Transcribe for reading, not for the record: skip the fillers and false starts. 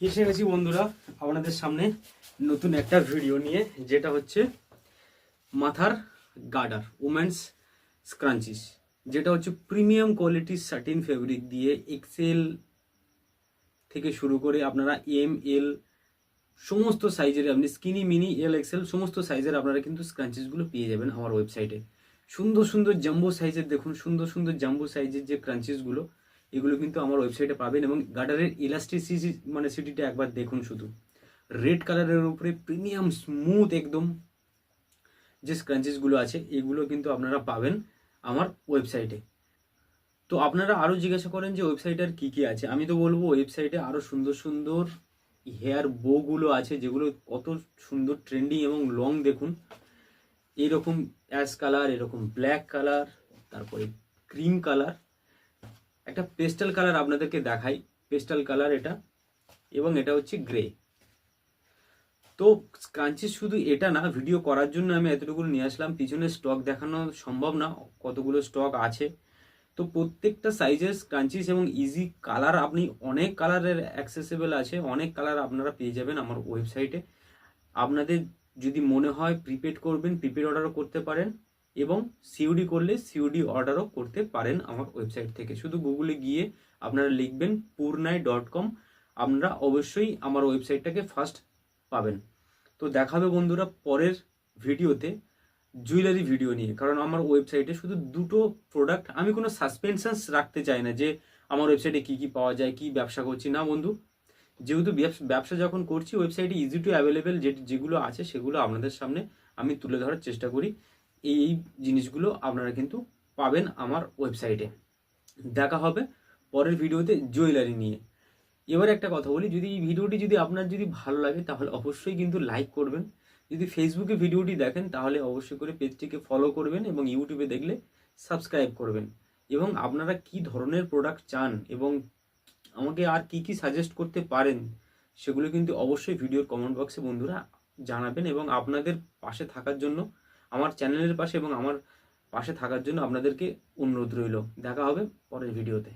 এসে গেছি বন্ধুরা আপনাদের সামনে নতুন একটা ভিডিও নিয়ে, যেটা হচ্ছে মাথার গার্ডার উমেন্স স্ক্রাঞ্চিস, যেটা হচ্ছে প্রিমিয়াম কোয়ালিটির সাটিন ফেব্রিক দিয়ে এক্সেল থেকে শুরু করে আপনারা এম এল সমস্ত সাইজের, আপনি স্কিনি মিনি এল এক্সেল সমস্ত সাইজের আপনারা কিন্তু স্ক্রাঞ্চিসগুলো পেয়ে যাবেন আমার ওয়েবসাইটে। সুন্দর সুন্দর জাম্বো সাইজের, দেখুন সুন্দর সুন্দর জাম্বো সাইজের যে ক্রাঞ্চিসগুলো, এগুলো কিন্তু আমার ওয়েবসাইটে পাবেন। এবং গার্ডারের ইলাস্টিসিটি সিটিটা একবার দেখুন শুধু। রেড কালারের উপরে প্রিমিয়াম স্মুথ একদম যে স্ক্রাঞ্চিসগুলো আছে, এগুলো কিন্তু আপনারা পাবেন আমার ওয়েবসাইটে। তো আপনারা আরও জিজ্ঞাসা করেন যে ওয়েবসাইটে আর কী কী আছে। আমি তো বলবো ওয়েবসাইটে আরও সুন্দর সুন্দর হেয়ার বোগুলো আছে, যেগুলো কত সুন্দর ট্রেন্ডিং এবং লং। দেখুন এইরকম অ্যাশ কালার, এরকম ব্ল্যাক কালার, তারপরে ক্রিম কালার, একটা পেস্টাল কালার আপনাদেরকে দেখাই, পেস্টাল কালার এটা, এবং এটা হচ্ছে গ্রে। তো স্ক্রাঞ্চিস শুধু এটা না, ভিডিও করার জন্য আমি এতটুকু নিয়ে আসলাম, পিছনে স্টক দেখানো সম্ভব না কতগুলো স্টক আছে। তো প্রত্যেকটা সাইজের স্ক্রাঞ্চিস এবং ইজি কালার, আপনি অনেক কালারের অ্যাক্সেসেবল আছে, অনেক কালার আপনারা পেয়ে যাবেন আমার ওয়েবসাইটে। আপনাদের যদি মনে হয় প্রিপেড করবেন, প্রিপেড অর্ডারও করতে পারেন, এবং সিওডি করলে সিওডি অর্ডারও করতে পারেন আমার ওয়েবসাইট থেকে। শুধু গুগলে গিয়ে আপনারা লিখবেন purnai.com, আপনারা অবশ্যই আমার ওয়েবসাইটটাকে ফার্স্ট পাবেন। তো দেখাবে বন্ধুরা পরের ভিডিওতে জুয়েলারি ভিডিও নিয়ে, কারণ আমার ওয়েবসাইটে শুধু দুটো প্রোডাক্ট, আমি কোনো সাসপেনশনস রাখতে চাই না যে আমার ওয়েবসাইটে কি কি পাওয়া যায়, কি ব্যবসা করছি না বন্ধু। যেহেতু ব্যবসা যখন করছি, ওয়েবসাইটে ইজি টু অ্যাভেলেবেল যেগুলো আছে সেগুলো আপনাদের সামনে আমি তুলে ধরার চেষ্টা করি। এই জিনিসগুলো আপনারা কিন্তু পাবেন আমার ওয়েবসাইটে। দেখা হবে পরের ভিডিওতে জুয়েলারি নিয়ে। এবার একটা কথা বলি, যদি এই ভিডিওটি যদি আপনার যদি ভালো লাগে তাহলে অবশ্যই কিন্তু লাইক করবেন। যদি ফেসবুকে ভিডিওটি দেখেন তাহলে অবশ্যই করে পেজটিকে ফলো করবেন, এবং ইউটিউবে দেখলে সাবস্ক্রাইব করবেন। এবং আপনারা কি ধরনের প্রোডাক্ট চান এবং আমাকে আর কি কি সাজেস্ট করতে পারেন, সেগুলো কিন্তু অবশ্যই ভিডিওর কমেন্ট বক্সে বন্ধুরা জানাবেন। এবং আপনাদের পাশে থাকার জন্য, আমার চ্যানেলের পাশে এবং আমার পাশে থাকার জন্য আপনাদেরকে অনুরোধ রইল। দেখা হবে পরের ভিডিওতে।